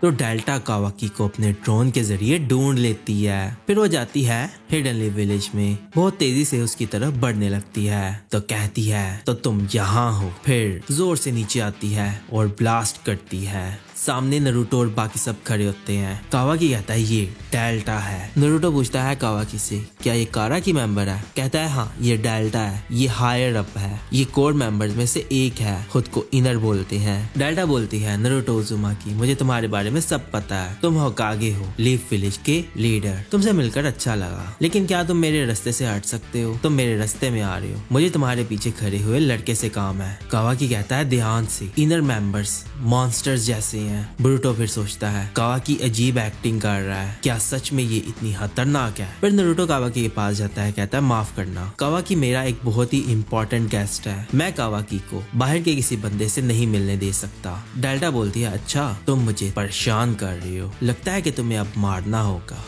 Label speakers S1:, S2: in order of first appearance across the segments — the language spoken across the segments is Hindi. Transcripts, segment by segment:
S1: तो डेल्टा कावाकी को अपने ड्रोन के जरिए ढूंढ लेती है। फिर वो जाती है हिडनली विलेज में, बहुत तेजी से उसकी तरफ बढ़ने लगती है। तो कहती है तो तुम यहाँ हो। फिर जोर से नीचे आती है और ब्लास्ट करती है। सामने नरूटो और बाकी सब खड़े होते हैं। कावाकी कहता है ये डेल्टा है। नरूटो पूछता है कावाकी से क्या ये कारा की मेंबर है? कहता है हाँ ये डेल्टा है, ये हायर अप है, ये कोर मेंबर्स में से एक है, खुद को इनर बोलते हैं। डेल्टा बोलती है नरूटो उजुमाकी मुझे तुम्हारे बारे में सब पता है, तुम होकागे हो, लीफ विलेज के लीडर, तुमसे मिलकर अच्छा लगा, लेकिन क्या तुम मेरे रास्ते से हट सकते हो? तुम मेरे रास्ते में आ रहे हो, मुझे तुम्हारे पीछे खड़े हुए लड़के से काम है। कावाकी कहता है ध्यान से, इनर मेंबर्स मॉन्स्टर्स जैसे हैं। ब्रूटो फिर सोचता है कावाकी अजीब एक्टिंग कर रहा है, क्या सच में ये इतनी खतरनाक है? फिर नारुतो कावाकी के पास जाता है, कहता है माफ करना कावाकी, मेरा एक बहुत ही इम्पोर्टेंट गेस्ट है, मैं कावाकी को बाहर के किसी बंदे से नहीं मिलने दे सकता। डेल्टा बोलती है अच्छा तुम मुझे परेशान कर रही हो, लगता है कि तुम्हें अब मारना होगा।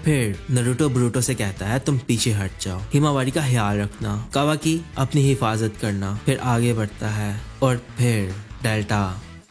S1: फिर नारुतो ब्रूटो से कहता है तुम पीछे हट जाओ, हिमावारी का ख्याल रखना, कावाकी अपनी हिफाजत करना। फिर आगे बढ़ता है और फिर डेल्टा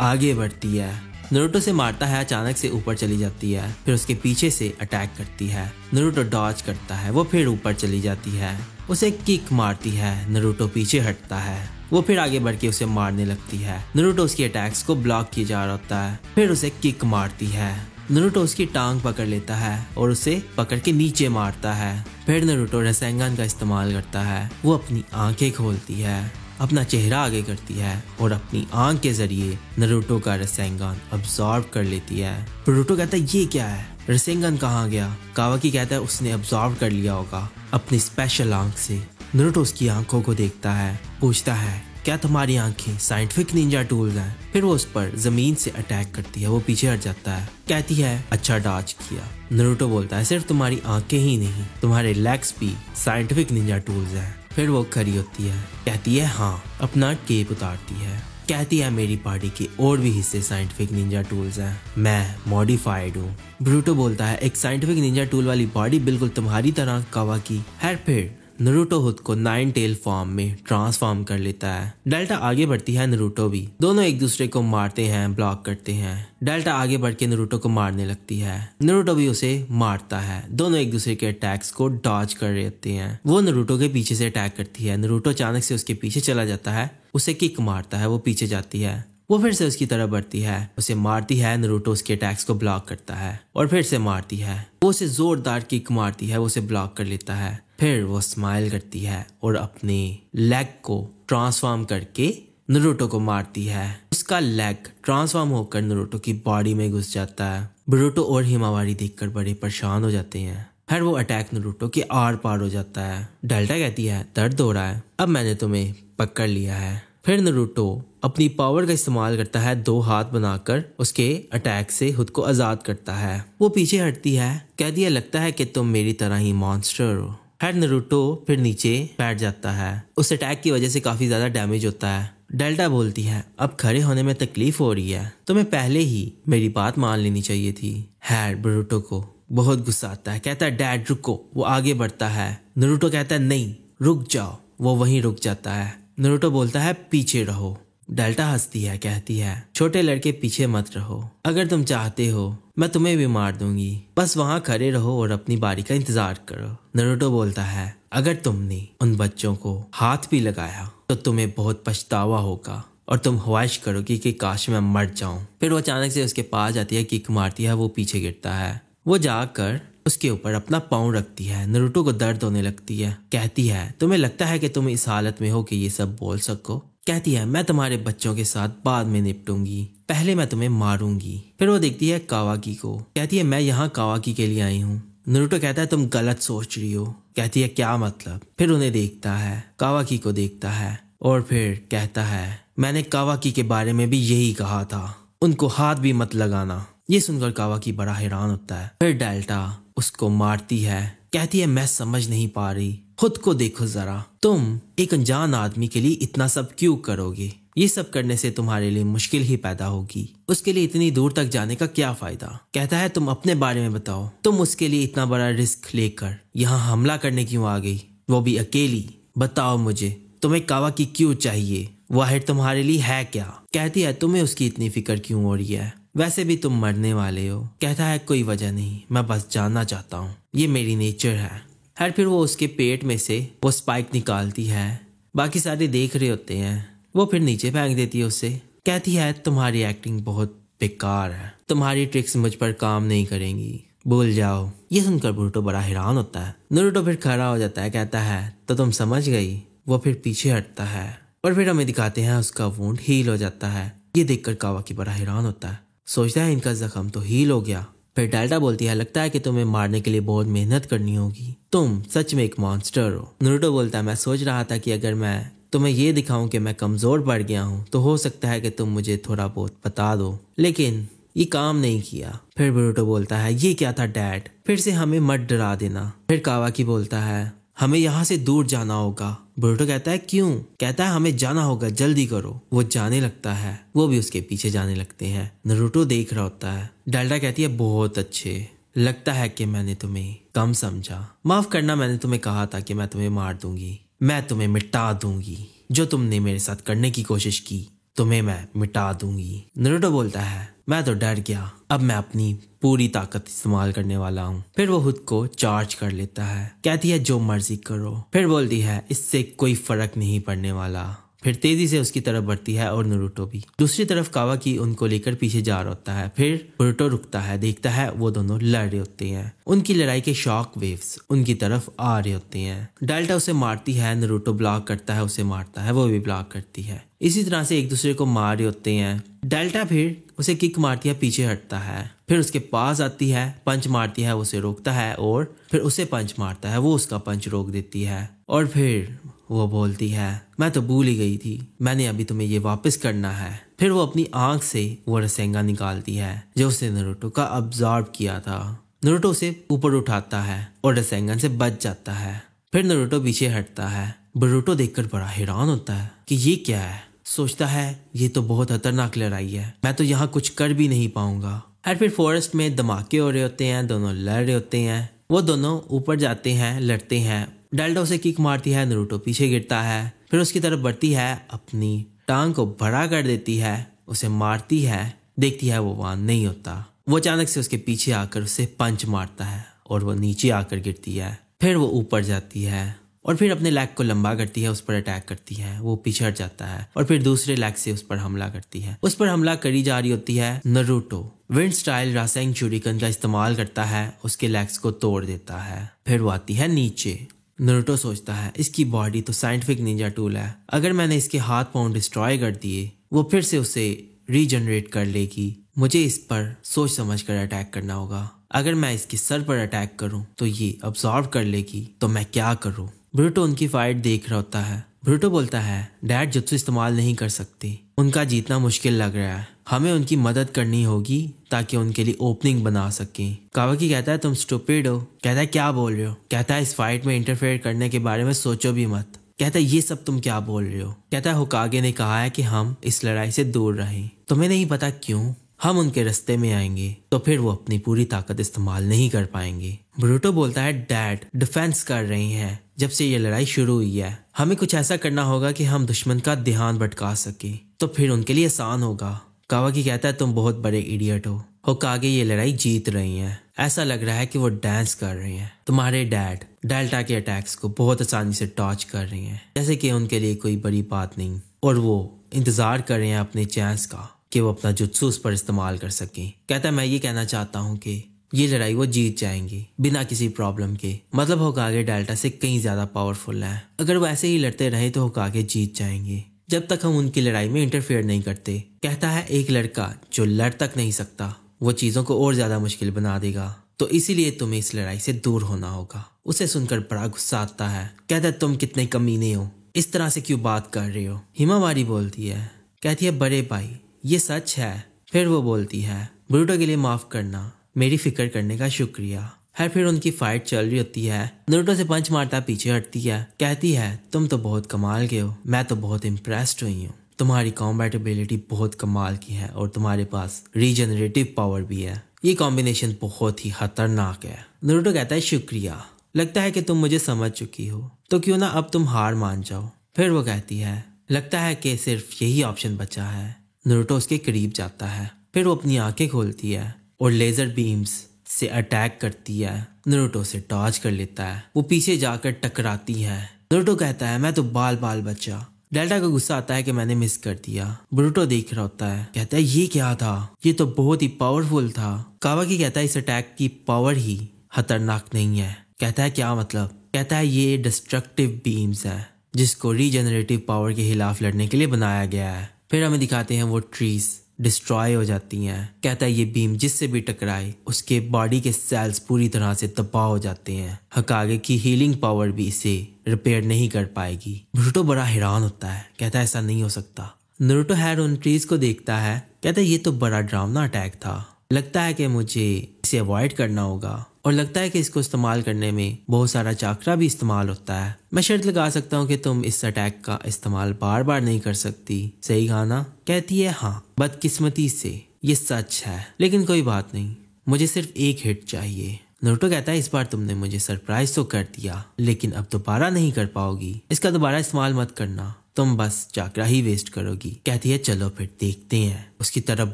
S1: आगे बढ़ती है, नारुतो से मारता है, अचानक से ऊपर चली जाती है, फिर उसके पीछे से अटैक करती है। नारुतो डॉज करता है, वो फिर ऊपर चली जाती है, उसे किक मारती है, नारुतो पीछे हटता है, वो फिर आगे बढ़ के उसे मारने लगती है। नारुतो उसकी अटैक्स को ब्लॉक किया जा रहा होता है, फिर उसे किक मारती है। नारुतो उसकी टांग पकड़ लेता है और उसे पकड़ के नीचे मारता है। फिर नारुतो रसेंगन का इस्तेमाल करता है, वो अपनी आंखें खोलती है, अपना चेहरा आगे करती है और अपनी आंख के जरिए नारुतो का रसेंगन अब्सॉर्ब कर लेती है। नारुतो कहता है ये क्या है, रसेंगन कहाँ गया? कावाकी कहता है उसने अब्सॉर्ब कर लिया होगा अपनी स्पेशल आंख से। नारुतो उसकी आंखों को देखता है, पूछता है क्या तुम्हारी आंखें साइंटिफिक निंजा टूल्स हैं? फिर वो उस पर जमीन से अटैक करती है, वो पीछे हट जाता है, कहती है अच्छा डॉज किया। नारुतो बोलता है सिर्फ तुम्हारी आंखें ही नहीं, तुम्हारे लेग्स भी साइंटिफिक निंजा टूल्स हैं। फिर वो खड़ी होती है, कहती है हाँ, अपना केप उतारती है, कहती है मेरी बॉडी के और भी हिस्से साइंटिफिक निंजा टूल्स हैं, मैं मॉडिफाइड हूँ। ब्रूटो बोलता है एक साइंटिफिक निंजा टूल वाली बॉडी बिल्कुल तुम्हारी तरह कावाकी। फिर नारुतो खुद को 9 टेल फॉर्म में ट्रांसफॉर्म कर लेता है। डेल्टा आगे बढ़ती है, नारुतो भी, दोनों एक दूसरे को मारते हैं, ब्लॉक करते हैं। डेल्टा आगे बढ़ के नारुतो को मारने लगती है, नारुतो भी उसे मारता है, दोनों एक दूसरे के अटैक्स को डॉज कर रहे होते हैं। वो नारुतो के पीछे से अटैक करती है, नारुतो अचानक से उसके पीछे चला जाता है, उसे किक मारता है, वो पीछे जाती है, वो फिर से उसकी तरफ बढ़ती है, उसे मारती है, नारुतो उसके अटैक्स को ब्लॉक करता है और फिर से मारती है, वो उसे जोरदार किक मारती है, वो उसे ब्लॉक कर लेता है। फिर वो स्माइल करती है और अपने लेग को ट्रांसफॉर्म करके नारुतो को मारती है, उसका लेग ट्रांसफॉर्म होकर नारुतो की बॉडी में घुस जाता है। ब्रूटो और हिमावारी देखकर बड़े परेशान हो जाते हैं। फिर वो अटैक नारुतो के आर पार हो जाता है। डेल्टा कहती है दर्द हो रहा है, अब मैंने तुम्हें पकड़ लिया है। फिर नारुतो अपनी पावर का इस्तेमाल करता है, 2 हाथ बनाकर उसके अटैक से खुद को आजाद करता है। वो पीछे हटती है, कहती है लगता है कि तुम मेरी तरह ही मॉन्स्टर हो। नारुतो फिर नीचे बैठ जाता है, उस अटैक की वजह से काफी ज्यादा डैमेज होता है। डेल्टा बोलती है अब खड़े होने में तकलीफ हो रही है, तुम्हें पहले ही मेरी बात मान लेनी चाहिए थी। नारुतो को बहुत गुस्सा आता है, कहता है डैड रुको, वो आगे बढ़ता है। नारुतो कहता है नहीं रुक जाओ, वो वहीं रुक जाता है। नारुतो बोलता है पीछे रहो। डेल्टा हंसती है, कहती है छोटे लड़के पीछे मत रहो, अगर तुम चाहते हो मैं तुम्हें भी मार दूंगी, बस वहां खड़े रहो और अपनी बारी का इंतजार करो। नारुतो बोलता है अगर तुमने उन बच्चों को हाथ भी लगाया तो तुम्हें बहुत पछतावा होगा और तुम ख्वाहिश करोगी कि काश मैं मर जाऊं। फिर वो अचानक से उसके पास जाती है, किक मारती है, वो पीछे गिरता है, वो जाकर उसके ऊपर अपना पाँव रखती है। नारुतो को दर्द होने लगती है, कहती है तुम्हें लगता है कि तुम इस हालत में हो कि ये सब बोल सको? कहती है मैं तुम्हारे बच्चों के साथ बाद में निपटूंगी, पहले मैं तुम्हें मारूंगी। फिर वो देखती है कावाकी को, कहती है मैं यहाँ कावाकी के लिए आई हूँ। नारुतो कहता है तुम गलत सोच रही हो। कहती है क्या मतलब? फिर उन्हें देखता है, कावाकी को देखता है और फिर कहता है मैंने कावाकी के बारे में भी यही कहा था, उनको हाथ भी मत लगाना। ये सुनकर कावाकी बड़ा हैरान होता है। फिर डेल्टा उसको मारती है, कहती है मैं समझ नहीं पा रही, खुद को देखो जरा, तुम एक अनजान आदमी के लिए इतना सब क्यों करोगे? ये सब करने से तुम्हारे लिए मुश्किल ही पैदा होगी, उसके लिए इतनी दूर तक जाने का क्या फायदा? कहता है तुम अपने बारे में बताओ, तुम उसके लिए इतना बड़ा रिस्क लेकर यहाँ हमला करने क्यों आ गई, वो भी अकेली? बताओ मुझे तुम्हें कावाकी क्यों चाहिए? वो हेड तुम्हारे लिए है क्या? कहती है तुम्हें उसकी इतनी फिक्र क्यों हो रही है? वैसे भी तुम मरने वाले हो। कहता है कोई वजह नहीं, मैं बस जानना चाहता हूँ, ये मेरी नेचर है। फिर वो उसके पेट में से वो स्पाइक निकालती है। बाकी सारे देख रहे होते हैं। वो फिर नीचे फेंक देती है उसे। कहती है तुम्हारी एक्टिंग बहुत बेकार है, तुम्हारी ट्रिक्स मुझ पर काम नहीं करेंगी, भूल जाओ। ये सुनकर बोरुटो बड़ा हैरान होता है। नारुतो फिर खड़ा हो जाता है, कहता है तो तुम समझ गई। वो फिर पीछे हटता है और फिर हमें दिखाते हैं उसका वुंड हील हो जाता है। ये देखकर कावाकी बड़ा हैरान होता है, सोचता है इनका जख्म तो हील हो गया। फिर डेल्टा बोलती है लगता है कि तुम्हें मारने के लिए बहुत मेहनत करनी होगी, तुम सच में एक मॉन्स्टर हो। नारुतो बोलता है मैं सोच रहा था कि अगर मैं तुम्हें ये दिखाऊं कि मैं कमजोर पड़ गया हूँ तो हो सकता है कि तुम मुझे थोड़ा बहुत बता दो, लेकिन ये काम नहीं किया। फिर बोरुटो बोलता है ये क्या था डैड, फिर से हमें मत डरा देना। फिर कावाकी बोलता है हमें यहाँ से दूर जाना होगा। बोरुटो कहता है क्यों? कहता है हमें जाना होगा, जल्दी करो। वो जाने लगता है, वो भी उसके पीछे जाने लगते हैं। नारुतो देख रहा होता है। डेल्टा कहती है बहुत अच्छे, लगता है कि मैंने तुम्हें कम समझा, माफ करना, मैंने तुम्हें कहा था कि मैं तुम्हें मार दूंगी, मैं तुम्हें मिटा दूंगी, जो तुमने मेरे साथ करने की कोशिश की तुम्हें मैं मिटा दूंगी। नारुतो बोलता है मैं तो डर गया, अब मैं अपनी पूरी ताकत इस्तेमाल करने वाला हूँ। फिर वो खुद को चार्ज कर लेता है। कहती है जो मर्जी करो। फिर बोलती है इससे कोई फर्क नहीं पड़ने वाला। फिर तेजी से उसकी तरफ बढ़ती है और नारुतो भी। दूसरी तरफ कावाकी उनको लेकर पीछे जा रहा होता है। फिर बोरुटो रुकता है, देखता है वो दोनों लड़ रहे होते हैं। उनकी लड़ाई के शॉक वेव्स उनकी तरफ आ रहे होते हैं। डेल्टा उसे मारती है, नारुतो ब्लॉक करता है, उसे मारता है, वो भी ब्लॉक करती है। इसी तरह से एक दूसरे को मार रहे होते हैं। डेल्टा फिर उसे किक मारती है, पीछे हटता है, फिर उसके पास आती है, पंच मारती है, उसे रोकता है और फिर उसे पंच मारता है, वो उसका पंच रोक देती है। और फिर वो बोलती है मैं तो भूल ही गई थी, मैंने अभी तुम्हें ये वापस करना है। फिर वो अपनी आंख से वो रसेंगा निकालती है जो उसने नारुतो का अब्जॉर्ब किया था। नारुतो उसे ऊपर उठाता है और रसेंगन से बच जाता है। फिर नारुतो पीछे हटता है। बोरुटो देखकर बड़ा हैरान होता है कि ये क्या है। सोचता है ये तो बहुत खतरनाक लड़ाई है, मैं तो यहाँ कुछ कर भी नहीं पाऊंगा। फिर फॉरेस्ट में धमाके हो रहे होते हैं, दोनों लड़ रहे होते हैं। वो दोनों ऊपर जाते हैं, लड़ते हैं। डेल्टा उसे किक मारती है, नारुतो पीछे गिरता है, फिर उसकी तरफ बढ़ती है, अपनी टांग को बड़ा कर देती है, उसे मारती है। देखती है वो वहां नहीं होता। वो अचानक से उसके पीछे आकर उसे पंच मारता है और वो नीचे आकर गिरती है। फिर वो ऊपर जाती है और फिर अपने लेग को लंबा करती है, उस पर अटैक करती है। वो पीछे हट जाता है और फिर दूसरे लेग से उस पर हमला करती है। उस पर हमला करी जा रही होती है। नारुतो विंड स्टाइल रासेंग शूरिकन का इस्तेमाल करता है, उसके लेग्स को तोड़ देता है। फिर वो आती है नीचे। नारुतो सोचता है इसकी बॉडी तो साइंटिफिक निंजा टूल है, अगर मैंने इसके हाथ पांव डिस्ट्रॉय कर दिए वो फिर से उसे रीजनरेट कर लेगी। मुझे इस पर सोच समझ कर अटैक करना होगा। अगर मैं इसके सर पर अटैक करूं तो ये अब्सॉर्ब कर लेगी, तो मैं क्या करूं? बोरुटो उनकी फाइट देख रहा होता है। बोरुटो बोलता है डैड जुत्सु इस्तेमाल नहीं कर सकते, उनका जीतना मुश्किल लग रहा है, हमें उनकी मदद करनी होगी ताकि उनके लिए ओपनिंग बना सकें। कावाकी कहता है तुम स्टूपिड हो। कहता है क्या बोल रहे हो? कहता है इस फाइट में इंटरफेयर करने के बारे में सोचो भी मत। कहता है ये सब तुम क्या बोल रहे हो? कहता है होकागे ने कहा है कि हम इस लड़ाई से दूर रहें, तुम्हें नहीं पता क्यों? हम उनके रास्ते में आएंगे तो फिर वो अपनी पूरी ताकत इस्तेमाल नहीं कर पाएंगे। बोरुटो बोलता है डैड डिफेंस कर रहे हैं, जब से ये लड़ाई शुरू हुई है हमें कुछ ऐसा करना होगा कि हम दुश्मन का ध्यान भटका सके, तो फिर उनके लिए आसान होगा। कावाकी कहता है तुम बहुत बड़े इडियट हो, होकागे ये लड़ाई जीत रही हैं, ऐसा लग रहा है कि वो डांस कर रहे हैं। तुम्हारे डैड डेल्टा के अटैक्स को बहुत आसानी से टॉच कर रहे हैं, जैसे कि उनके लिए कोई बड़ी बात नहीं, और वो इंतजार कर रहे हैं अपने चांस का कि वो अपना जुत्सु उस पर इस्तेमाल कर सकें। कहता है मैं ये कहना चाहता हूँ कि ये लड़ाई वो जीत जाएंगे बिना किसी प्रॉब्लम के, मतलब होकागे डेल्टा से कहीं ज्यादा पावरफुल है, अगर वो ऐसे ही लड़ते रहे तो होकागे जीत जाएंगे जब तक हम उनकी लड़ाई में इंटरफेयर नहीं करते। कहता है एक लड़का जो लड़ तक नहीं सकता वो चीजों को और ज्यादा मुश्किल बना देगा, तो इसीलिए तुम्हें इस लड़ाई से दूर होना होगा। उसे सुनकर बड़ा गुस्सा आता है। कहता है तुम कितने कमीने हो, इस तरह से क्यों बात कर रहे हो? हिमावारी बोलती है, कहती है बड़े भाई ये सच है। फिर वो बोलती है बोरुटो के लिए माफ करना, मेरी फिक्र करने का शुक्रिया। फिर उनकी फाइट चल रही होती है। नारुतो से पंच मारता पीछे हटती है, कहती है तुम तो बहुत कमाल के हो, मैं तो बहुत इम्प्रेस्ड हुई हूँ, तुम्हारी कॉम्बैट एबिलिटी बहुत कमाल की है और तुम्हारे पास रीजनरेटिव पावर भी है, ये कॉम्बिनेशन बहुत ही खतरनाक है। नारुतो कहता है शुक्रिया, लगता है कि तुम मुझे समझ चुकी हो, तो क्यों ना अब तुम हार मान जाओ। फिर वो कहती है लगता है कि सिर्फ यही ऑप्शन बचा है। नारुतो उसके करीब जाता है, फिर वो अपनी आंखें खोलती है और लेजर बीम्स से अटैक करती है। नारुतो से डॉज कर लेता है, वो पीछे जाकर टकराती है। नारुतो कहता है मैं तो बाल बाल बचा। डेल्टा को गुस्सा आता है कि मैंने मिस कर दिया। बोरुटो देख रहा होता है, कहता है ये क्या था, ये तो बहुत ही पावरफुल था। कावाकी कहता है इस अटैक की पावर ही खतरनाक नहीं है। कहता है क्या मतलब? कहता है ये डिस्ट्रक्टिव बीम्स है जिसको रीजनरेटिव पावर के खिलाफ लड़ने के लिए बनाया गया है। फिर हमें दिखाते हैं वो ट्रीज डिस्ट्रॉय हो जाती हैं। कहता है ये बीम जिससे भी टकराए उसके बॉडी के सेल्स पूरी तरह से तबाह हो जाते हैं। हकागे की हीलिंग पावर भी इसे रिपेयर नहीं कर पाएगी। बोरुटो बड़ा हैरान होता है, कहता है ऐसा नहीं हो सकता। नारुतो हैड उन ट्रीज को देखता है, कहता है ये तो बड़ा डरावना अटैक था, लगता है कि मुझे इसे अवॉइड करना होगा और लगता है कि इसको इस्तेमाल करने में बहुत सारा चाकरा भी इस्तेमाल होता है। मैं शर्त लगा सकता हूँ कि तुम इस अटैक का इस्तेमाल बार बार नहीं कर सकती, सही कहा ना? कहती है हाँ, बदकिस्मती से ये सच है, लेकिन कोई बात नहीं, मुझे सिर्फ एक हिट चाहिए। नारुतो कहता है इस बार तुमने मुझे सरप्राइज तो कर दिया, लेकिन अब दोबारा नहीं कर पाओगी, इसका दोबारा इस्तेमाल मत करना, तुम बस चाकरा ही वेस्ट करोगी। कहती है चलो फिर देखते हैं। उसकी तरफ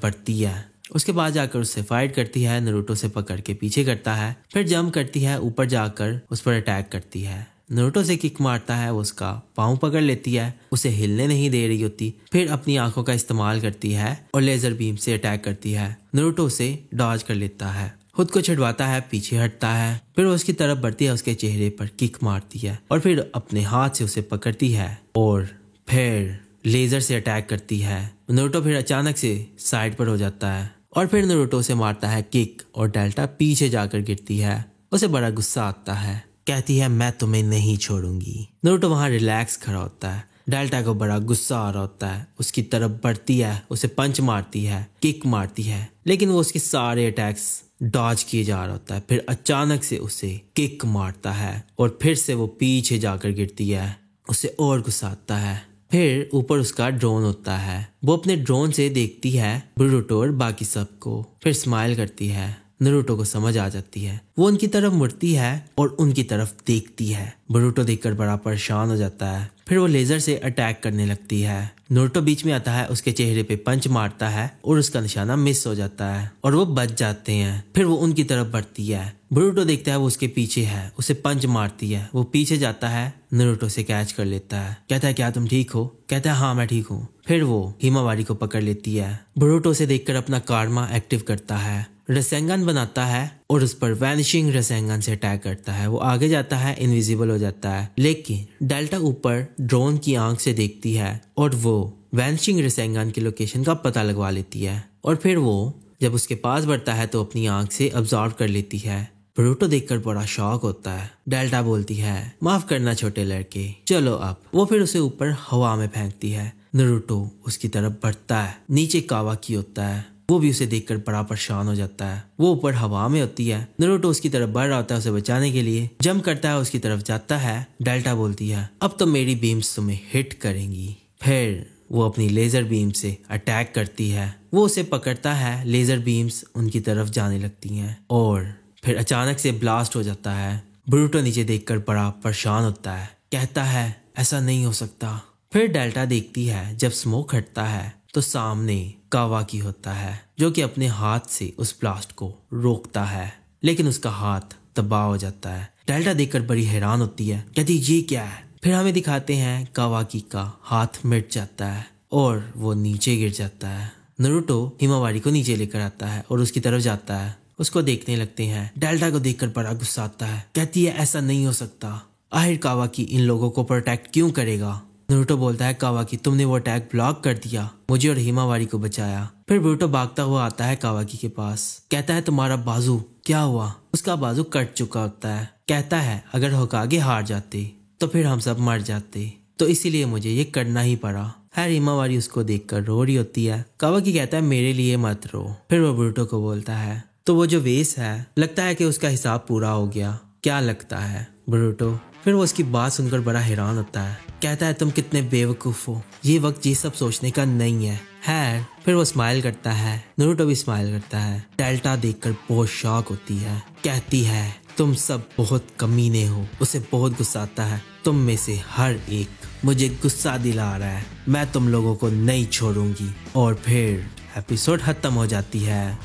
S1: बढ़ती है, उसके बाद जाकर उससे फाइट करती है। नारुतो से पकड़ के पीछे करता है, फिर जंप करती है, ऊपर जाकर उस पर अटैक करती है। नारुतो से किक मारता है, उसका पाँव पकड़ लेती है, उसे हिलने नहीं दे रही होती। फिर अपनी आंखों का इस्तेमाल करती है और लेजर बीम से अटैक करती है। नारुतो उसे डॉज कर लेता है, खुद को छिड़वाता है, पीछे हटता है, फिर वो उसकी तरफ बढ़ती है, उसके चेहरे पर किक मारती है और फिर अपने हाथ से उसे पकड़ती है और फिर लेजर से अटैक करती है। नारुतो फिर अचानक से साइड पर हो जाता है और फिर नारुतो से मारता है किक और डेल्टा पीछे जाकर गिरती है। उसे बड़ा गुस्सा आता है, कहती है मैं तुम्हें नहीं छोड़ूंगी। नारुतो वहां रिलैक्स खड़ा होता है। डेल्टा को बड़ा गुस्सा आ रहा होता है, उसकी तरफ बढ़ती है, उसे पंच मारती है, किक मारती है, लेकिन वो उसके सारे अटैक्स डॉज किए जा रहा होता है। फिर अचानक से उसे किक मारता है और फिर से वो पीछे जाकर गिरती है। उसे और गुस्सा आता है। फिर ऊपर उसका ड्रोन होता है, वो अपने ड्रोन से देखती है बोरुटो और बाकी सबको, फिर स्माइल करती है। नारुतो को समझ आ जाती है, वो उनकी तरफ मुड़ती है और उनकी तरफ देखती है। बोरुटो देखकर बड़ा परेशान हो जाता है, फिर वो लेजर से अटैक करने लगती है। नारुतो बीच में आता है, उसके चेहरे पे पंच मारता है और उसका निशाना मिस हो जाता है और वो बच जाते हैं। फिर वो उनकी तरफ बढ़ती है, बोरुटो देखता है वो उसके पीछे है, उसे पंच मारती है, वो पीछे जाता है, नारुतो से कैच कर लेता है। कहता है क्या तुम ठीक हो? कहता है हाँ मैं ठीक हूँ। फिर वो हिमावारी को पकड़ लेती है। बोरुटो से देखकर अपना कारमा एक्टिव करता है, रसेंगन बनाता है और उस पर वैनिशिंग रसेंगन से अटैक करता है। वो आगे जाता है, इनविजिबल हो जाता है, लेकिन डेल्टा ऊपर ड्रोन की आंख से देखती है और वो वैनिशिंग रसेंगन की लोकेशन का पता लगवा लेती है और फिर वो जब उसके पास बढ़ता है तो अपनी आंख से अब्सॉर्ब कर लेती है। बोरुटो देखकर बड़ा शॉक होता है। डेल्टा बोलती है माफ करना छोटे लड़के, चलो अब। वो फिर उसे ऊपर हवा में फेंकती है। नारुतो उसकी तरफ बढ़ता है, नीचे कावाकी होता है, वो भी उसे देखकर बड़ा परेशान हो जाता है। वो ऊपर हवा में होती है, नारुतो उसकी तरफ बढ़ रहा होता है, उसे बचाने के लिए जंप करता है, उसकी तरफ जाता है। डेल्टा बोलती है अब तो मेरी बीम्स तुम्हें हिट करेंगी। फिर वो अपनी लेजर बीम से अटैक करती है, वो उसे पकड़ता है, लेजर बीम्स उनकी तरफ जाने लगती हैं और फिर अचानक से ब्लास्ट हो जाता है। बोरुटो नीचे देखकर बड़ा परेशान होता है, कहता है ऐसा नहीं हो सकता। फिर डेल्टा देखती है, जब स्मोक हटता है तो सामने कावाकी होता है जो कि अपने हाथ से उस ब्लास्ट को रोकता है, लेकिन उसका हाथ तबाह हो जाता है। डेल्टा देखकर बड़ी हैरान होती है, कहती ये क्या है? फिर हमें दिखाते हैं कावाकी का हाथ मिट जाता है और वो नीचे गिर जाता है। नारुतो हिमावारी को नीचे लेकर आता है और उसकी तरफ जाता है, उसको देखने लगते हैं। डेल्टा को देखकर बड़ा गुस्सा आता है, कहती है ऐसा नहीं हो सकता, आखिर कावाकी इन लोगों को प्रोटेक्ट क्यों करेगा? नारुतो बोलता है कावाकी तुमने वो अटैक ब्लॉक कर दिया, मुझे और हिमावारी को बचाया। फिर बोरुटो भागता हुआ आता है कावाकी के पास, कहता है तुम्हारा बाजू क्या हुआ? उसका बाजू कट चुका होता है। कहता है अगर होकागे हार जाते तो फिर हम सब मर जाते, तो इसीलिए मुझे ये करना ही पड़ा। खैर हिमावारी उसको देखकर रो रही होती है। कावाकी कहता है मेरे लिए मत रो। फिर वो बोरुटो को बोलता है तो वो जो वेस है लगता है कि उसका हिसाब पूरा हो गया, क्या लगता है बोरुटो? फिर वो उसकी बात सुनकर बड़ा हैरान होता है, कहता है तुम कितने बेवकूफ हो, ये वक्त ये सब सोचने का नहीं है। खैर फिर वो स्माइल करता है, नारुतो भी स्माइल करता है। डेल्टा देखकर बहुत शॉक होती है, कहती है तुम सब बहुत कमीने हो। उसे बहुत गुस्सा आता है, तुम में से हर एक मुझे गुस्सा दिला रहा है, मैं तुम लोगों को नहीं छोड़ूंगी। और फिर एपिसोड खत्म हो जाती है।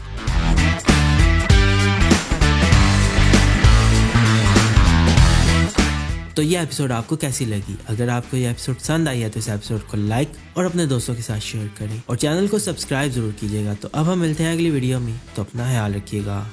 S1: तो ये एपिसोड आपको कैसी लगी? अगर आपको ये एपिसोड पसंद आई है तो इस एपिसोड को लाइक और अपने दोस्तों के साथ शेयर करें और चैनल को सब्सक्राइब जरूर कीजिएगा। तो अब हम मिलते हैं अगली वीडियो में, तो अपना ख्याल रखिएगा।